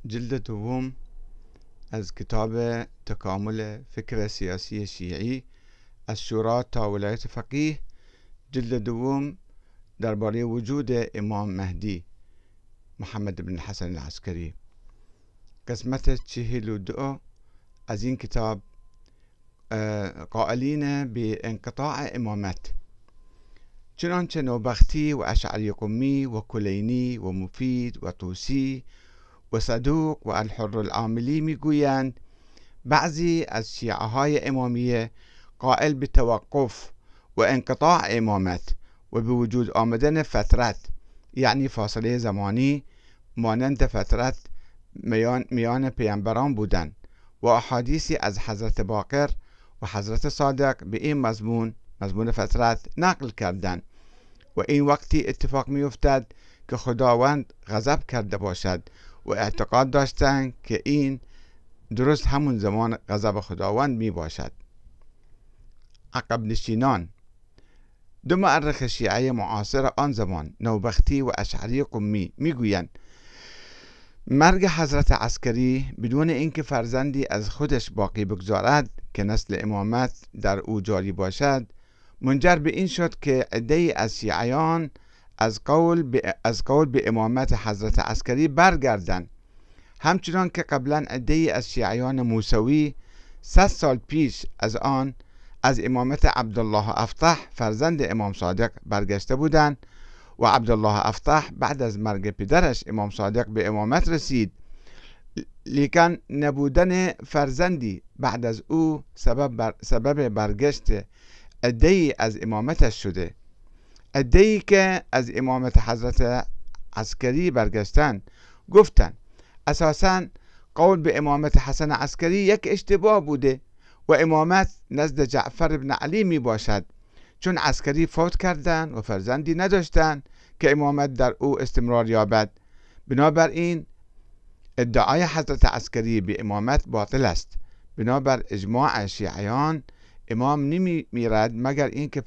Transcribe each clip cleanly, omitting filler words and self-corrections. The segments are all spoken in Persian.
جلد دوم از کتاب تکامل فکر سیاسی شیعی از شورا تا ولایت فقیه. جلد دوم درباره وجود امام مهدی محمد بن الحسن العسکری. قسمت 42 از این کتاب قائلین بانقطاع امامت، چنانچه نوبختی و اشعری قمی و کلینی و مفید و طوسی و صدوق و الحر العاملی میگویند بعضی از شیعه های امامیه قائل به توقف و انقطاع امامت و به وجود آمدن فترت، یعنی فاصله زمانی مانند فترت میان پیامبران بودند و احادیثی از حضرت باقر و حضرت صادق به این مضمون فترت نقل کردند و این وقتی اتفاق می افتد که خداوند غضب کرده باشد و اعتقاد داشتند که این درست همون زمان غضب خداوند می باشد. عقب نشینان دو مورخ شیعه معاصر آن زمان، نوبختی و اشعری قمی، میگویند مرگ حضرت عسکری بدون اینکه فرزندی از خودش باقی بگذارد که نسل امامت در او جاری باشد، منجر به این شد که عده‌ای از شیعیان از قول به امامت حضرت عسکری برگردند، همچنان که قبلا عده‌ای از شیعیان موسوی 100 سال پیش از آن از امامت عبدالله افطح فرزند امام صادق برگشته بودند و عبدالله افطح بعد از مرگ پدرش امام صادق به امامت رسید، لیکن نبودن فرزندی بعد از او سبب برگشت عده‌ای از امامتش شده. عده‌ای که از امامت حضرت عسکری برگشتند گفتند اساساً قول به امامت حسن عسکری یک اشتباه بوده و امامت نزد جعفر بن علی می باشد، چون عسکری فوت کردند و فرزندی نداشتند که امامت در او استمرار یابد. بنابراین ادعای حضرت عسکری به امامت باطل است. بنابر اجماع شیعیان امام نمی میرد مگر اینکه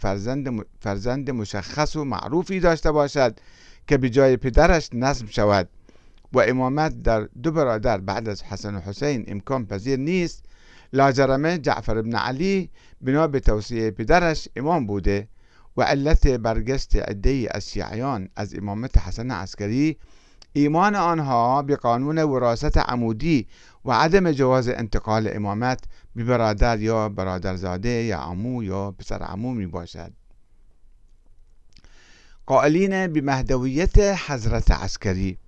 فرزند مشخص و معروفی داشته باشد که به جای پدرش نصب شود و امامت در دو برادر بعد از حسن و حسین امکان پذیر نیست. لاجرمه جعفر بن علی بنا به توصیه پدرش امام بوده و علت برگشت عده‌ای از شیعیان از امامت حسن عسکری ایمان آنها به قانون وراثت عمودی و عدم جواز انتقال امامت به برادر یا برادرزاده یا عمو یا پسر عمو می باشد. قائلین به مهدویت حضرت عسکری،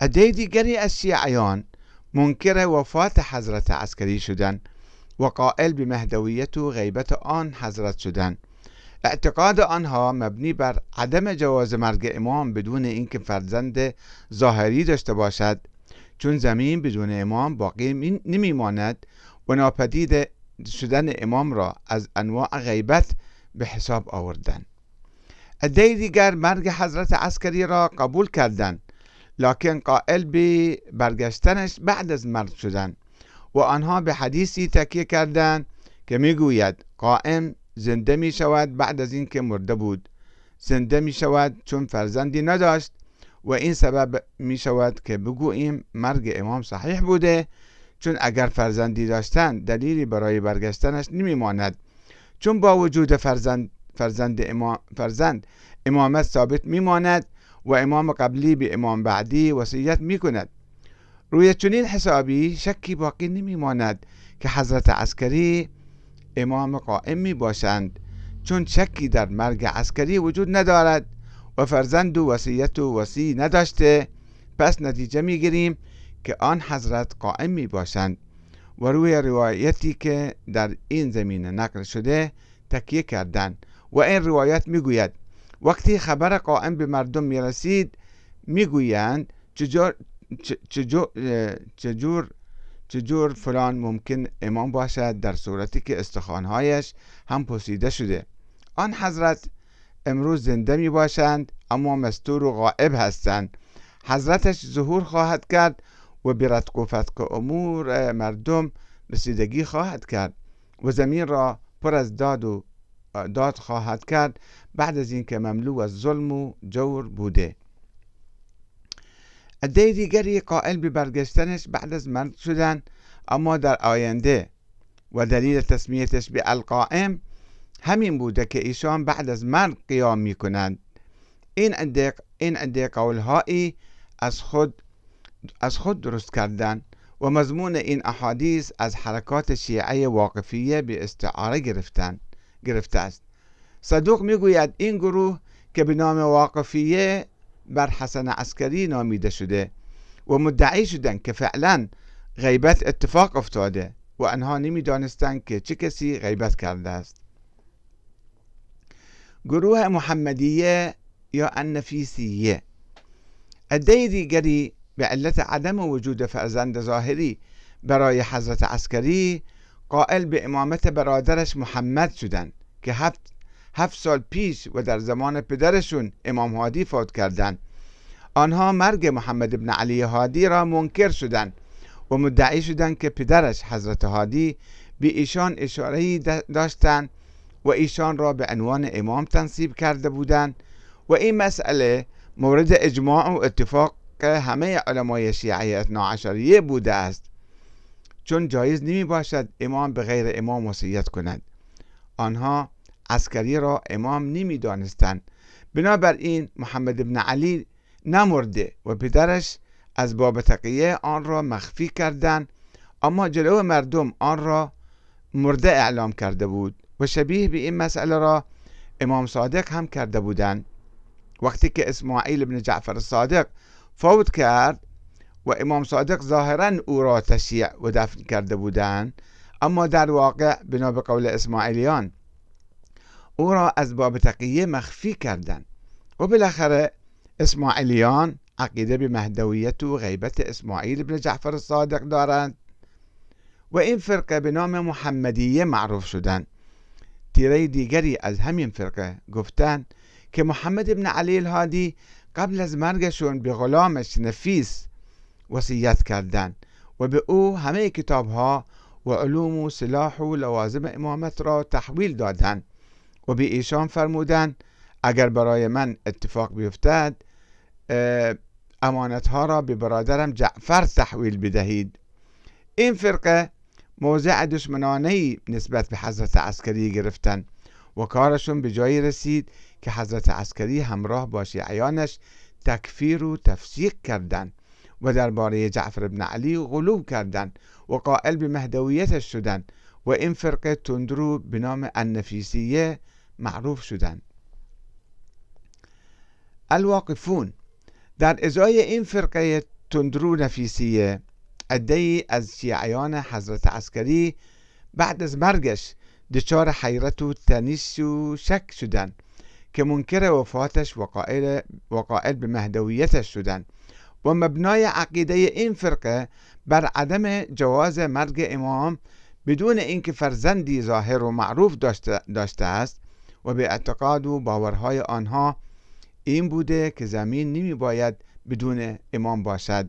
عده دیگری از شیعیان منکر وفات حضرت عسکری شدند و قائل به مهدویت و غیبت آن حضرت شدند. اعتقاد آنها مبنی بر عدم جواز مرگ امام بدون اینکه فرزند ظاهری داشته باشد، چون زمین بدون امام باقی نمی ماند و ناپدید شدن امام را از انواع غیبت به حساب آوردند. عده دیگر مرگ حضرت عسکری را قبول کردند، لکن قائل به برگشتنش بعد از مرگ شدند و آنها به حدیثی تکیه کردند که میگوید قائم زنده می شود بعد از اینکه مرده بود. زنده می شود چون فرزندی نداشت و این سبب می شود که بگوییم مرگ امام صحیح بوده، چون اگر فرزندی داشتن دلیلی برای برگشتنش نمی ماند، چون با وجود فرزند امامت ثابت می ماند و امام قبلی به امام بعدی وصیت می کند. روی چنین حسابی شکی باقی نمی ماند که حضرت عسکری امام قائم می باشند، چون شکی در مرگ عسکری وجود ندارد و فرزند و وصیت و وصی نداشته. پس نتیجه می گیریم که آن حضرت قائم می باشند و روی روایتی که در این زمینه نقل شده تکیه کردند و این روایت می گوید وقتی خبر قائم به مردم می رسید می گویند چجور فلان ممکن امام باشد در صورتی که استخوانهایش هم پوسیده شده. آن حضرت امروز زنده می باشند اما مستور و غائب هستند. حضرتش ظهور خواهد کرد و به رتق و فتق امور مردم رسیدگی خواهد کرد و زمین را پر از داد خواهد کرد بعد از اینکه مملو از ظلم و جور بوده. عده دیگری قائل به برگشتنش بعد از مرگ شدن، اما در آینده، و دلیل تسمیتش به القائم همین بوده که ایشان بعد از مرگ قیام می کنند. این عده قولهایی از خود درست کردن و مضمون این احادیث از حرکات شیعه واقفیه به استعاره گرفته است. صدوق میگوید این گروه که به نام واقفیه بر حسن عسکری نامیده شده و مدعی شدند که فعلا غیبت اتفاق افتاده و آنها نمیدانستند که چه کسی غیبت کرده است. گروه محمدیه یا النفیسیه، عده دیگری به علت عدم وجود فرزند ظاهری برای حضرت عسکری قائل به امامت برادرش محمد شدند که 7 سال پیش و در زمان پدرشون امام هادی فوت کردند. آنها مرگ محمد ابن علی هادی را منکر شدند و مدعی شدند که پدرش حضرت هادی به ایشان اشاره‌ای داشتند و ایشان را به عنوان امام تنصیب کرده بودند و این مسئله مورد اجماع و اتفاق همه علمای شیعه اثناعشریه بوده است، چون جایز نمی باشد امام به غیر امام وصیت کند. آنها عسکری را امام نمی دانستند، بنابراین محمد ابن علی نمرده و پدرش از باب تقیه آن را مخفی کردند، اما جلو مردم آن را مرده اعلام کرده بود و شبیه به این مسئله را امام صادق هم کرده بودند. وقتی که اسماعیل ابن جعفر الصادق فوت کرد و امام صادق ظاهرا او را تشییع و دفن کرده بودند، اما در واقع بنا به قول اسماعیلیان او را از باب تقیه مخفی کردند و بالاخره اسماعیلیان عقیده به مهدویت و غیبت اسماعیل ابن جعفر الصادق دارند و این فرقه به نام محمدیه معروف شدند. تیره دیگری از همین فرقه گفتند که محمد ابن علی الهادی قبل از مرگشون به غلامش نفیس وصیت کردند و به او همه کتابها و علوم و سلاح و لوازم امامت را تحویل دادند و به ایشان فرمودند اگر برای من اتفاق بیفتد امانتها را به برادرم جعفر تحویل بدهید. این فرقه موضع دشمنانه‌ای نسبت به حضرت عسکری گرفتند و کارشون به جایی رسید که حضرت عسکری همراه با شیعیانش تکفیر و تفسیق کردند و درباره جعفر بن علی غلو کردند و قائل به مهدویتش شدند و این فرقه تندرو به نام النفیسیه معروف شدند. الواقفون در ازای این فرقه تندرو نفیسیه، عده‌ای از شیعیان حضرت عسکری بعد از مرگش دچار حیرت و تنیس و شک شدند که منکر وفاتش و قائل به مهدویتش شدند و مبنای عقیده این فرقه بر عدم جواز مرگ امام بدون اینکه فرزندی ظاهر و معروف داشته است و به اعتقاد و باورهای آنها این بوده که زمین نمی باید بدون امام باشد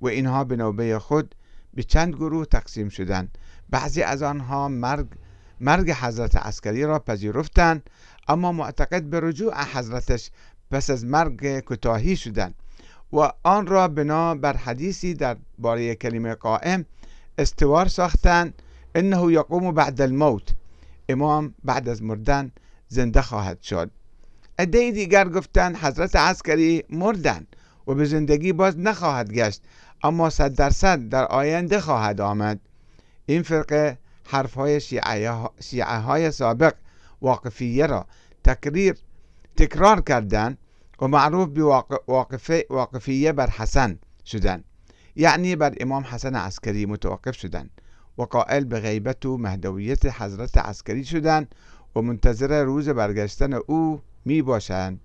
و اینها به نوبه خود به چند گروه تقسیم شدند. بعضی از آنها مرگ حضرت عسکری را پذیرفتند اما معتقد به رجوع حضرتش پس از مرگ کوتاهی شدند و آن را بنا بر حدیثی در باره کلمه قائم استوار ساختند انه یقوم بعد الموت، امام بعد از مردن زنده خواهد شد. عده دیگر گفتند حضرت عسکری مردن و به زندگی باز نخواهد گشت اما 100% در آینده خواهد آمد. این فرقه حرفهای شیعه های سابق واقفیه را تکرار کردند و معروف به واقفیه بر حسن شدند، یعنی بر امام حسن عسکری متوقف شدند و قائل به غیبت و مهدویت حضرت عسکری شدند و منتظر روز برگشتن او می باشند.